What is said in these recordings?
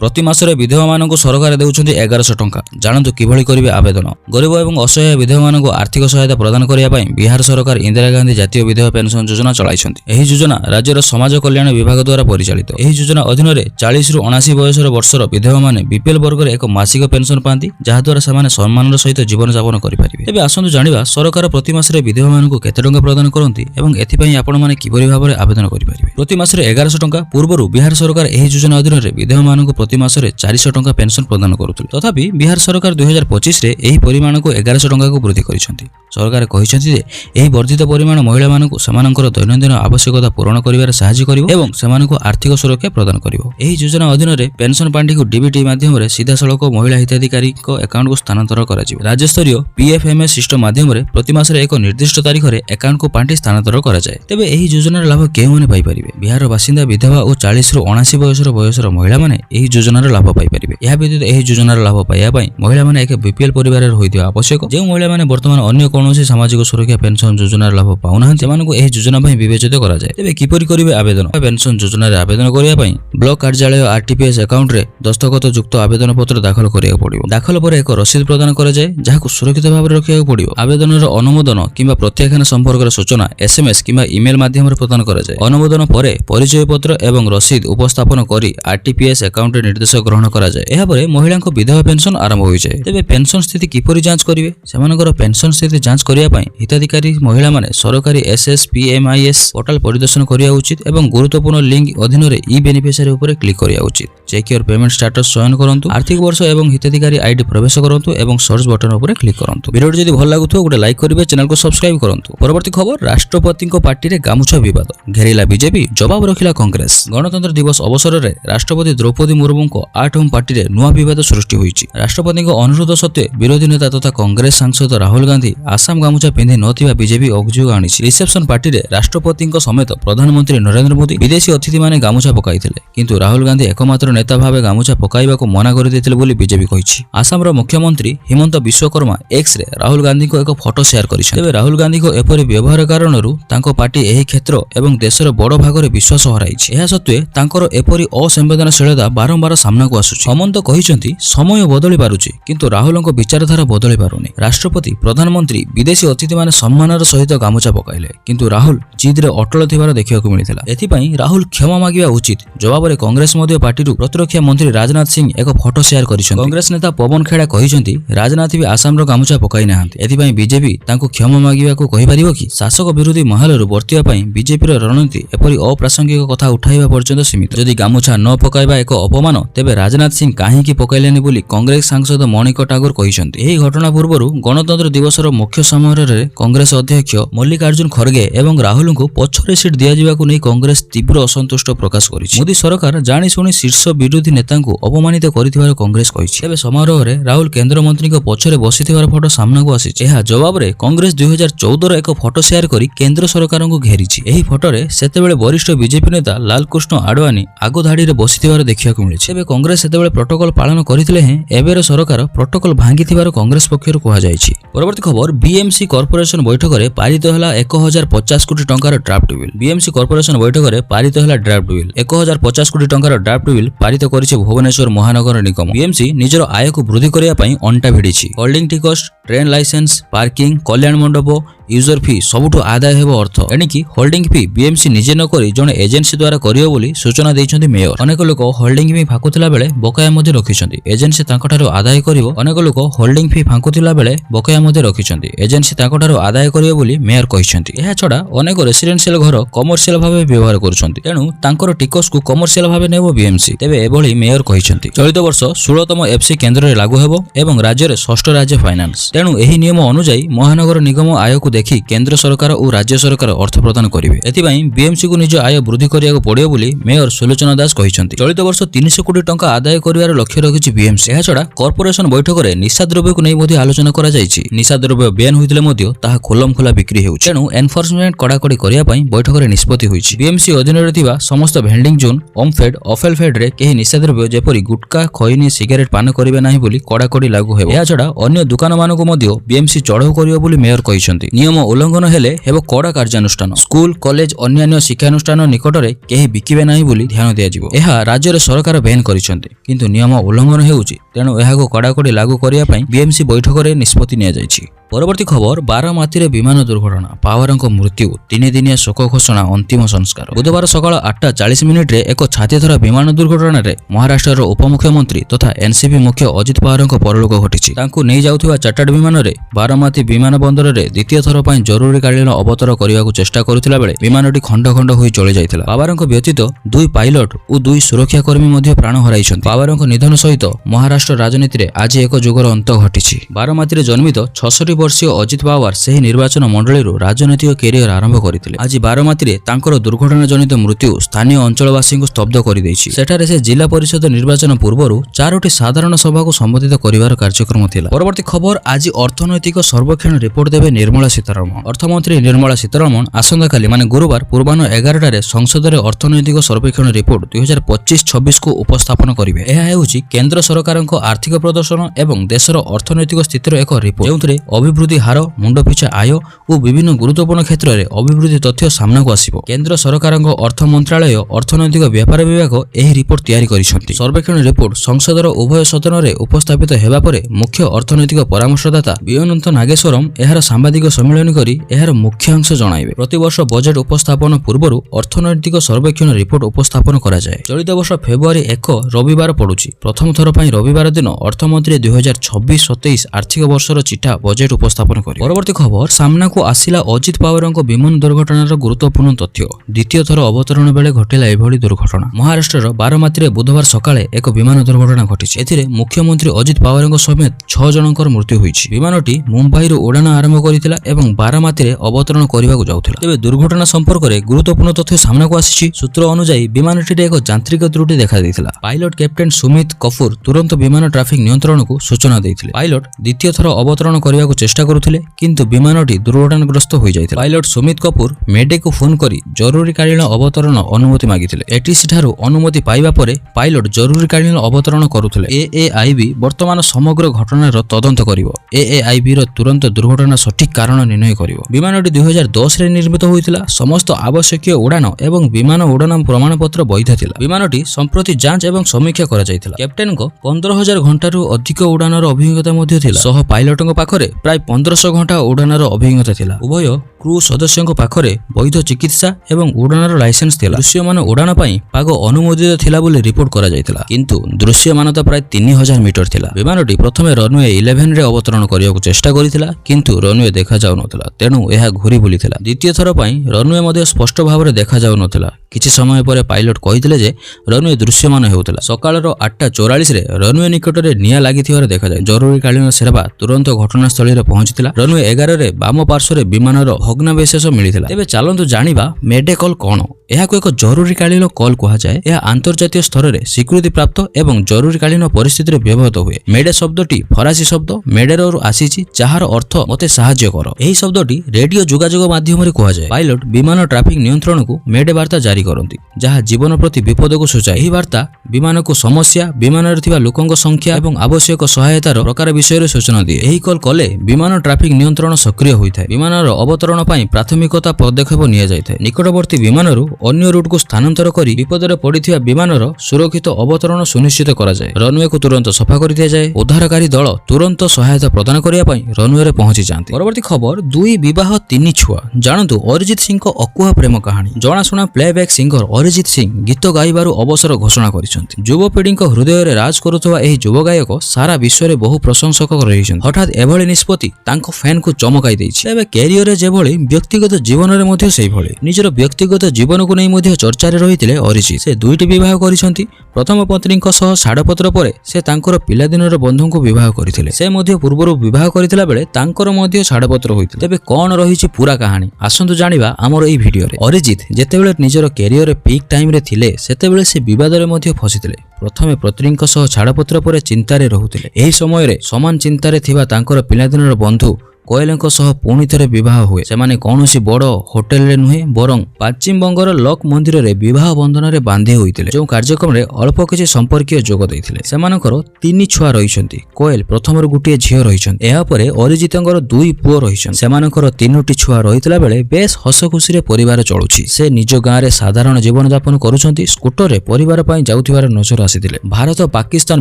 प्रति मासरे विधवा मानक सरकार देउछन्ति 1100 टंका। जानतु किभଳି करिवे आवेदन। गरीब एवं असहाय विधवा मानक आर्थिक सहायता प्रदान करिया पई बिहार सरकार इंदिरा गांधी जातीय विधवा पेंशन योजना चलाइछन्ति। एही योजना राज्यर समाज कल्याण विभाग द्वारा परिचालित। एही योजना अधीन रे 40 रु 79 वर्षर विधवा माने बीपीएल वर्ग एक मासिक पेंशन पाती, जहा द्वारा सेमाने सम्मानर सहित जीवन यापन करि परिबे। तेबे आसंतु जानिबा सरकार प्रति मासरे विधवा मानक केते टंका प्रदान करन्ति एवं एथि पई आपण माने किभଳି भाबरे आवेदन करि परिबे। प्रति मासरे 1100 टंका पूर्वरु बिहार सरकार एही योजना अधीन रे विधवा मानक प्रति मासरे 400 टंका पेंशन प्रदान करुथिले। तथापि बिहार सरकार 2025 रे एही परिमाण को 1100 टंका को वृद्धि करिसंति। सरकार कहिसंति जे एही वर्धित परिमाण महिला मानक सेमानकर दैनन्दिन आवश्यकता पूर्ण करिवार सहायता करिवो एवं सेमानक आर्थिक सुरक्षा प्रदान करिवो। एही योजना अधीन रे पेंशन पांठी को डीबीटी माध्यम रे सीधा सड़क महिला हिताधिकारी को अकाउंट को स्थानांतरण करा जिवो। राज्य स्तरीय पीएफएमएस सिस्टम माध्यम रे प्रति मासरे एक निर्दिष्ट तारीख रे अकाउंट को पांठी स्थानांतरण करा जाय। तेबे एही योजनार लाभ केउ माने पाई परिबे? बिहार बासिंदा विधवा और 40 रु 79 बयसर महिला माने एही योजनार लाभ पाई परिबे। एहा व्यतीत एही योजनार लाभ पाइया पई महिला माने एक बीपीएल परिवार रे होइथिबा आवश्यक। जे महिला माने वर्तमान अन्य कोनोसी सामाजिक सुरक्षा पेंशन योजनार लाभ पाउनाहन सेमानकु एही योजना पई विवेचित करा जाय। तेबे किपरि करिवे आवेदन? पेंशन योजना रे आवेदन करिया पई ब्लॉक कार्यालय आरटीपीएस अकाउंट रे दस्तखत युक्त आवेदन पत्र दाखल करिया पड़िबो। दाखल पर एक रसीद प्रदान करा जाय, जाहाकु सुरक्षित भाव रे रखिया पड़िबो। आवेदनर अनुमोदन किबा प्रत्याख्यान संपर्क सूचना एसएमएस किबा ईमेल माध्यम रे प्रदान करा जाय। अनुमोदन परे परिचय पत्र एवं रसीद उपस्थापन करी आरटीपीएस अकाउंट रे निर्देश ग्रहण करा जाय। एहा परे महिला को विधवा पेंशन आरंभ होई जाय। तेबे पेंशन स्थिति किपरि जांच करिवे? सेमानकर पेंशन स्थिति जांच करिया पई हिताधिकारी महिला माने सरकारी एसएसपीएमआईएस पोर्टल परिदर्शन करिया उचित एवं गुरुत्वपूर्ण लिंक अधीन रे ई बेनिफिशियरी ऊपर क्लिक करिया उचित। चेक योर पेमेंट स्टेटस चयन करंतु, आर्थिक वर्ष एवं हिताधिकारी आईडी प्रवेश करंतु एवं सर्च बटन ऊपर क्लिक करंतु। वीडियो जदि भल लागुथो गोटे लाइक करिवे, चैनल को सब्सक्राइब करंतु। परवर्ती खबर, राष्ट्रपति को पार्टी रे गामुछा विवाद घेरिला बीजेपी, जवाब रखिला कांग्रेस। गणतंत्र दिवस अवसर रे राष्ट्रपति द्रौपदी मुर्मू को 8 पार्टी रे नुआ विवाद सृष्टि होईछि। राष्ट्रपति को अनुरोध सत्वे विरोधी नेता तथा कांग्रेस सांसद राहुल गांधी आसाम गामुछा पिंधि नथिबा बीजेपी अभियोग आनिछि। रिसेप्शन पार्टी रे राष्ट्रपति समेत प्रधानमंत्री नरेंद्र मोदी विदेशी अतिथि माने गामुछा पकाइथिले, किंतु राहुल गांधी एकमात्र नेता भाबे गामुछा पकाइबाको मना करि दैथिले बोली बीजेपी कहिछि। आसाम रो मुख्यमंत्री हिमंत विश्वकर्मा एक्स रे राहुल गांधी को एक फोटो शेयर करिछन। तेबे राहुल गांधी को एपरि व्यवहार कारणरू तांको पार्टी एही क्षेत्र एवं देशर बड़ भाग रे विश्वास हराइछि। एहा सत्वे तांकर एपरि असंवेदनशीलता बारंबार सामना को आसुछि। हेमंत कहिसंती समय बदली पारुछि, किंतु राहुलଙ୍କ विचारधारा बदली पारुनी। राष्ट्रपति प्रधानमंत्री विदेशी अतिथि माने सम्मानर सहित गामुछा पकाइले, किंतु राहुल जिद रे अटल थिबार देखिବାକୁ मिलिथिला। एथिपई राहुल क्षमा मागिबा उचित। जवाब रे कांग्रेस मध्य पार्टीरू प्रतिरक्षा मंत्री राजनाथ सिंह एक फोटो शेयर करिसंती। कांग्रेस नेता पवन खेड़ा कहिसंती राजनाथ भी आसाम रो गामुछा पकाइ नाहंती। एथिपई बीजेपी तांको क्षमा मागिबाको कहि परिबो कि? शासक विरोधी महलरू बर्तिया पई बीजेपी रो रणनीति एपरि अप्रासंगिक कथा उठाइबा पर्यंत सीमित। जदि गामुछा न पकाइबा एक अपमान, तेबे राजनाथ सिंह काहेकि पकाइलेनि बोली कांग्रेस सांसद मणिक टागोर कहिसंती। एही घटना पूर्वरु गणतंत्र दिवसर मुख्य समारोह रे कांग्रेस अध्यक्ष मल्लिकार्जुन खड़गे एवं राहुल को पछरे सीट दिया जिबाकु नै कांग्रेस तीव्र असंतुष्ट प्रकाश करिछि। मोदी सरकार जानि सुनि शीर्ष विरोधी नेता को अपमानित करिथिबार कांग्रेस कहिछि। एबे समारोह रे राहुल केंद्र मंत्री को पछरे बसिथिबार फोटो सामना को आसिछि। एहा जवाब रे कांग्रेस 2014 रो एक फोटो शेयर करी केंद्र सरकार को घेरिछि। एही फोटो रे सेतेबेले वरिष्ठ बीजेपी नेता लालकृष्ण आडवाणी आगो धाड़ी रे बसिथिबार देखिବାକୁ मिलिछि। एबे कांग्रेस सेतेबेले प्रोटोकॉल पालन करिथिले हें एबेर सरकार प्रोटोकॉल भांगिथिबार कांग्रेस पक्षरु कुहा जायछि। परवर्ती खबर, बीएमसी कॉर्पोरेशन बैठक रे पारित होला 1050 कोटी टंकार ड्राफ्ट बिल। बीएमसी कॉर्पोरेशन बैठक रे पारित होला ड्राफ्ट बिल। 1050 कोटी टंकार ड्राफ्ट बिल पारित करिछि भुवनेश्वर महानगर निगम। बीएमसी निजर आय को वृद्धि करिया पई अंटा भिडिछि। होल्डिंग टिकस, ट्रेन लाइसेंस, पार्किंग, कल्याण मंडप, यूजर फी सबुठु आदाय हेबो अर्थ। एणिकी होल्डिंग फी बीएमसी निजे न करी जने एजेंसी द्वारा करियो बोली सूचना दैछन्ती मेयर। अनेक लोक होल्डिंग फी फाकुथिला बेले बकाया मध्ये रखिछन्ती, एजेंसी तांकठारु आदाय करिवो। अनेक लोक होल्डिंग फी फाकुथिला बेले बकाया मध्ये रखिछन्ती, एजेंसी तांकठारु आदाय करियो बोली मेयर कहिछन्ती। एहा छडा अनेक रेसिडेंशियल घर कमर्शियल भाबे व्यवहार करूछन्ती, तेनु तांकर टिकस को कमर्शियल भाबे नेबो बीएमसी। तेबे एभली मेयर कहिछन्ती। चलित वर्ष 16तम एफसी केंद्र रे लागू हेबो एवं राज्य रे 6ठ राज्य फाइनान्स। तेनु एही नियम अनुसार महानगर निगम आय को देखि केंद्र सरकार और राज्य सरकार अर्थ प्रदान करिवे। एथिपई बीएमसी को निज आय वृद्धि करियाको पड़ियो बोली मेयर सुलोचना दास कहिसंती। चलित वर्ष 300 कोटी टंका आदाय करिवार लक्ष्य रखिछि बीएमसी। एहा छडा कॉर्पोरेशन बैठक रे निशा द्रव्य को नै मध्ये आलोचना करा जायछि। निशा द्रव्य बैन होइतिले मध्ये ताहा खोलम खोला बिक्री हेउछि। तेनु एनफोर्समेंट कडाकडी करिया पई बैठक रे निष्पत्ति होइछि। बीएमसी अधीन रे थिबा समस्त भेंडिंग जोन, ओमफेड, अफेलफेड रे केही निशा द्रव्य जेपरि गुटका, खैनी, सिगारेट पान करिवे नाही बोली कडाकडी लागू हेबो। एहा छडा अन्य दुकान मानको मध्ये बीएमसी चढ़ाऊ करियो बोली मेयर कहिसंती। नियम उल्लंघन हेले हेबो कड़ा कार्यानुष्ठान। स्कूल कॉलेज अन्य शिक्षानुष्ठान निकटरे केही बिकिबे नाही बोली ध्यान दियाजिबो। एहा राज्य सरकार बैन करिसेंती किंतु नियम उल्लंघन हेउची, तेणु एहाको कड़ाकड़ी लागू करिया पई बीएमसी बैठक रे निष्पत्ति निया जायछि। परवर्ती खबर बारामाती रे विमान दुर्घटना, पावरଙ୍କ मृत्यु, 3 दिनिया शोक घोषणा, अंतिम संस्कार। बुधवार सकाळ 8:40 रे एक छातीथरा विमान दुर्घटना रे महाराष्ट्र उपमुख्यमंत्री तथा एनसीपी मुख्य अजित पवारଙ୍କ परलोक घटिछि। तांकु नै जाउथिबा चार्टर्ड विमान रे बारामाती विमान बंदर रे द्वितीय थर पई जरूरीकालीन अवतर करिवाकु चेष्टा करुथिला बेले विमानटी खंड खंड होई चली जायथिला। पवारଙ୍କ व्यतीत 2 पायलट और 2 सुरक्षा कर्मी मध्ये प्राण हराइछन्ति। पवारଙ୍କ निधन सहित महाराष्ट्र राजनीति रे आज एक जुगर अंत घटिछि। बारामाती रे जन्मित 66 वर्षीय अजित पवार सेही निर्वाचन मंडली राजनैतिक कैरियर आरंभ करथिले। आज बारामाती रे तांकर दुर्घटना जनित मृत्यु स्थानीय अंचलवासी को स्तब्ध कर दैछि। सेठारे से जिला परिषद निर्वाचन पूर्वरु 4टी साधारण सभा को संबोधित करिवार कार्यक्रम थिला। परवर्ती खबर आज अर्थनैतिक सर्वेक्षण रिपोर्ट देबे निर्मला सीतारमण। अर्थमंत्री निर्मला सीतारमण आसंता काली माने गुरुवार पूर्वाह्न 11 टारे संसद रे अर्थनैतिक सर्वेक्षण रिपोर्ट 2025-26 को उपस्थापन करिवे। एहा हेउछि केंद्र सरकारक आर्थिक प्रदर्शन एवं देशर अर्थनैतिक स्थितिर एक रिपोर्ट जेउथरे अभिवृद्धि हार, मुंडपिछा आय और विभिन्न गुरुत्वपूर्ण क्षेत्र में अभिवृद्धि तथ्य सामना को आसिबो। केंद्र सरकारक अर्थ मंत्रालय अर्थनैतिक व्यापार विभाग एही रिपोर्ट तैयारी करिसंती। सर्वेक्षण रिपोर्ट संसदर उभय सदन रे उपस्थापित हेबा परे मुख्य अर्थनैतिक परामर्शदाता अनंत नागेश्वरम एहार सांबादिक सम्मेलन करी एहार मुख्य अंश जणाइबे। प्रतिवर्ष बजेट उपस्थापन पूर्वरु अर्थनैतिक सर्वेक्षण रिपोर्ट उपस्थापन करा जाय। चलित वर्ष फेब्रुआरी 1 रविवार पड़ुछि। प्रथम थर पई रविवार दिन अर्थमंत्री 2026-27 आर्थिक वर्षर चिठा बजेट उपस्थापन करिवे। परवर्ती खबर सामना को आसिला अजित पवारଙ୍କ विमान दुर्घटनार गुरुत्वपूर्ण तथ्य। द्वितीय थर अवतरण बेले घटिला एभली दुर्घटना। महाराष्ट्रर बारामाती रे बुधवार सकाळे एक विमान दुर्घटना घटिछि। एथिरे मुख्यमंत्री अजित पवारଙ୍କ समेत 6 जनकर मृत्यु होइछि। विमानटी मुंबई रो उड़ान आरंभ करितिला एवं बारामाती रे अवतरण करिबाकु जाउथिला। तेबे दुर्घटना संपर्क रे गुरुत्वपूर्ण तथ्य सामना को आसिछि। सूत्र अनुसार विमानटी रे एक यांत्रिक त्रुटि देखा दैथिला। पायलट कैप्टेन सुमित कपूर तुरंत विमान ट्रैफिक नियंत्रण को सूचना दैथिले। पायलट द्वितीय थर अवतरण करिबाकु चेष्टा करुथिले किंतु विमानटी दुर्घटनाग्रस्त हो जाइथिला। पायलट सुमित कपूर मेडे को फोन करी जरूरीकालीन अवतरण अनुमति मागिथिले। एटीसी ठारू अनुमति पाइबा परे पायलट जरूरीकालीन अवतरण करुथिले। एएआईबी वर्तमान समग्र घटनार तदंत करिवो। एएआईबी रो तुरंत दुर्घटना सठिक कारण निर्णय करिवो। विमानटी 2010 रे निर्मित होइतिला। समस्त आवश्यक उड़ान एवं विमान उड़ान प्रमाणपत्र वैध थिला। विमानटी संप्रति जांच एवं समीक्षा करा जाइथिला। कैप्टेन को 15000 घंटारू अधिक उड़ानर अभिज्ञता मध्ये थिला। सह पायलटଙ୍କ पाखरे प्राय 1500 घंटा उड़ानर अभिज्ञता थिला। उभय क्रू सदस्यଙ୍କ पाखरे वैध चिकित्सा एवं उड़ानर लाइसेंस थिला। दृश्यमान उड़ान पई पाग अनुमोदित थिला बोली रिपोर्ट करा जाइथिला किंतु दृश्यमानता प्राय 3000 मीटर थिला। विमानटी प्रथमे रनवे 11 रे अवतरण करियाकु चेष्टा करिथिला किंतु रनवे देखा जाउ नथिला, तेणु एहा घुरी बुलिथिला। द्वितीय थर पई रनवे मध्ये स्पष्ट भाବରେ देखा जाउ नथिला। किछि समय परे पायलट कहिथिले जे रनवे दृश्यमान हेउथिला। सकाळर 8:44 रे रनवे निकट रे निया लागिथिवार देखा जाय। जरूरीकालीन सेवा तुरंत घटनास्थली रे पहुंचिथिला। रनवे 11 रे बाम पार्श्व रे विमानर भग्नावशेष मिलिथिला। तेबे चालंतु जानिबा मेडे कॉल कोन। एहाको एक जरूरीकालीन कॉल कहा जाय। यह अंतर्जातीय स्तर रे स्वीकृति प्राप्त एवं जरूरीकालीन परिस्थिति रे व्यवहृत हुए। मेडे शब्दटी फरासी शब्द मेडेरु आसीछि जहार अर्थ मते सहाय्य कर। एही शब्दटी रेडियो जोगाजोग माध्यम रे कहा जाय। पायलट विमान ट्रैफिक नियंत्रण को मेडे वार्ता जारी करंती जहा जीवन प्रति विपद को सूचाए। एही वार्ता विमान को समस्या, विमान रे थिबा लोकंक संख्या एवं आवश्यक सहायतार प्रकार विषय रे सूचना दिए। एही कॉल कले विमान ट्रैफिक नियंत्रण सक्रिय होइथाय। विमानर अवतरण पई प्राथमिकता पदक्षेप निया जायथाय। निकटवर्ती विमानरु अन्य रूट को स्थानांतर करी विपदरे पड़िथिबा विमानर सुरक्षित अवतरण सुनिश्चित करा जाय। रनवे को तुरंत सफा कर दिया जाय। उद्धारकारी दल तुरंत सहायता प्रदान करिया पई रनवे रे पहुंची जांती। परवर्ती खबर 2 विवाह 3 छुआ। जानतु अरिजित सिंह को अकुहा प्रेम कहानी। जणाशुना प्लेबैक सिंगर अरिजित सिंह गीत गाइबारु अवसर घोषणा करिसंती। युवपीढ़ी हृदय रे राज करुथबा एही युव गायक सारा विश्व रे बहु प्रशंसक रहिसंती। हठात एभली निष्पत्ति तांको फैन को चमकाई दैछि। एबे कैरियर रे जेभली व्यक्तिगत जीवन रे मध्ये सेही भली निजर व्यक्तिगत जीवन को नै मध्ये चर्चा रे रहिथिले अरिजित। से 2टी विवाह करिसंती। प्रथम पत्नीଙ୍କ सह छाड़पत्र परे से तांकर पिलादिनर बंधुଙ୍କୁ विवाह करिथिले। से मध्ये पूर्वरु विवाह करिथिला बेले तांकर मध्ये छाड़पत्र होइथिले। तेबे कोन रहिछि पूरा कहानी आसंतु जानिबा हमर एही भिडियो रे। अरिजित जेतेबेले निजर कैरियर रे पीक टाइम रे थिले सेतेबेले से विवाद रे मध्ये फसिथिले। प्रथमे पत्नीଙ୍କ सह छाड़पत्र परे चिंता रे रहुथिले। एही समय रे समान चिंता रे थिबा तांकर पिलादिनर बंधु କୋଏଲଙ୍କ ସହ ପୁଣି ଥରେ ବିବାହ ହୁଏ। ସେମାନେ କୌଣସି ବଡ଼ ହୋଟେଲରେ ନୁହେଁ ବରଂ ପଶ୍ଚିମବଙ୍ଗର ଲକ୍ ମନ୍ଦିରରେ ବିବାହ ବନ୍ଧନରେ ବାନ୍ଧି ହୋଇଥିଲେ, ଯେଉଁ କାର୍ଯ୍ୟକ୍ରମରେ ଅଳ୍ପ କିଛି ସମ୍ପର୍କୀୟ ଯୋଗ ଦେଇଥିଲେ। ସେମାନଙ୍କର 3 ଛୁଆ ରହିଛନ୍ତି। କୋଏଲ ପ୍ରଥମରୁ ଗୋଟିଏ ଝିଅ ରହିଛନ୍ତି। ଏହାପରେ ଅରିଜିତଙ୍କର 2 ପୁଅ ରହିଛନ୍ତି। ସେମାନଙ୍କର 3ଟି ଛୁଆ ରହିଥିଲା ବେଳେ ବେଶ ହସଖୁସିରେ ପରିବାର ଚଳୁଛି। ସେ ନିଜ ଗାଁରେ ସାଧାରଣ ଜୀବନଯାପନ କରୁଛନ୍ତି। ସ୍କୁଟରରେ ପରିବାର ପାଇଁ ଯାଉଥିବାର ନଜର ଆସିଥିଲେ। ଭାରତ ପାକିସ୍ତାନ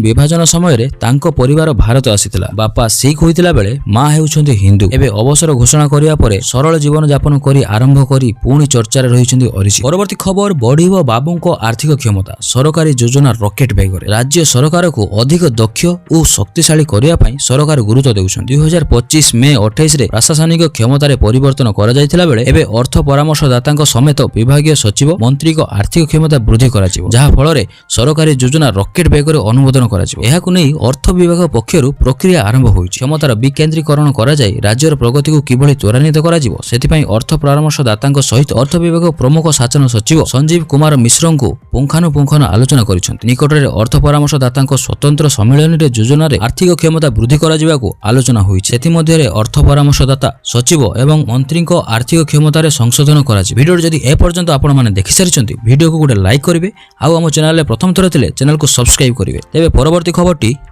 ବିଭାଜନ ସମୟରେ ତାଙ୍କ ପରିବାର ଭାରତ ଆସିଥିଲା। ବାପା ଶିଖ ହୋଇଥିଲା ବେଳେ ମା ହେଉଛନ୍ତି ହିନ୍ଦୁ। ଏବେ ଅବସର ଘୋଷଣା କରିବା ପରେ ସରଳ ଜୀବନଯାପନ କରି ଆରମ୍ଭ କରି ପୁଣି ଚର୍ଚ୍ଚାରେ ରହିଛନ୍ତି ଅରିଜିତ। ପରବର୍ତ୍ତୀ ଖବର, ବଢିବ ବାବୁଙ୍କ ଆର୍ଥିକ କ୍ଷମତା। ସରକାରୀ ଯୋଜନା ରକେଟ ବେଗରେ। ରାଜ୍ୟ ସରକାରକୁ ଅଧିକ ଦକ୍ଷ ଓ ଶକ୍ତିଶାଳୀ କରିବା ପାଇଁ ସରକାର ଗୁରୁତ୍ୱ ଦେଉଛନ୍ତି। 2025 ମେ 28ରେ ପ୍ରଶାସନିକ କ୍ଷମତାରେ ପରିବର୍ତ୍ତନ କରାଯାଇଥିଲା ବେଳେ ଏବେ ଅର୍ଥ ପରାମର୍ଶଦାତାଙ୍କ ସମେତ ବିଭାଗୀୟ ସଚିବ ମନ୍ତ୍ରୀଙ୍କ ଆର୍ଥିକ କ୍ଷମତା ବୃଦ୍ଧି କରାଯିବ, ଯାହା ଫଳରେ ସରକାରୀ ଯୋଜନା ରକେଟ ବେଗରେ ଅନୁମୋଦନ କରାଯିବ। ଏହାକୁ ନେଇ ଅର୍ଥ ବିଭାଗ ପକ୍ଷରୁ ପ୍ରକ୍ରିୟା ଆରମ୍ଭ ହୋଇଛି। କ୍ଷମତାର ବିକେନ୍ଦ୍ରୀକରଣ କରାଯାଇ ରାଜ୍ୟର ପ୍ରଗତିକୁ କିଭଳି ତ୍ୱରାନ୍ୱିତ କରାଯିବ ସେଥିପାଇଁ ଅର୍ଥ ପରାମର୍ଶଦାତାଙ୍କ ସହିତ ଅର୍ଥ ବିଭାଗ ପ୍ରମୁଖ ଶାସନ ସଚିବ ସଞ୍ଜୀବ କୁମାର ମିଶ୍ରଙ୍କୁ ପୁଙ୍ଖାନୁପୁଙ୍ଖନ ଆଲୋଚନା କରିଛନ୍ତି। ନିକଟରେ ଅର୍ଥ ପରାମର୍ଶଦାତାଙ୍କ ସ୍ୱତନ୍ତ୍ର ସମ୍ମିଳନୀରେ ଯୋଜନାରେ ଆର୍ଥିକ କ୍ଷମତା ବୃଦ୍ଧି କରାଯିବାକୁ ଆଲୋଚନା ହୋଇଛି। ସେଥିମଧ୍ୟରେ ଅର୍ଥ ପରାମର୍ଶଦାତା ସଚିବ ଏବଂ ମନ୍ତ୍ରୀଙ୍କ ଆର୍ଥିକ କ୍ଷମତାରେ ସଂଶୋଧନ କରାଯିବ। ଭିଡ଼ିଓ ଯଦି ଏପର୍ଯ୍ୟନ୍ତ ଆପଣମାନେ ଦେଖିସାରିଛନ୍ତି ଭିଡ଼ିଓକୁ ଗୋଟେ ଲାଇକ୍ କରିବେ ଆଉ ଆମ ଚ୍ୟାନେଲରେ ପ୍ରଥମ ଥର ଥିଲେ ଚ୍ୟାନେଲକୁ ସବସ୍କ୍ରାଇବ କରିବେ। ତେବେ ପରବର୍ତ୍ତୀ ଖବରଟି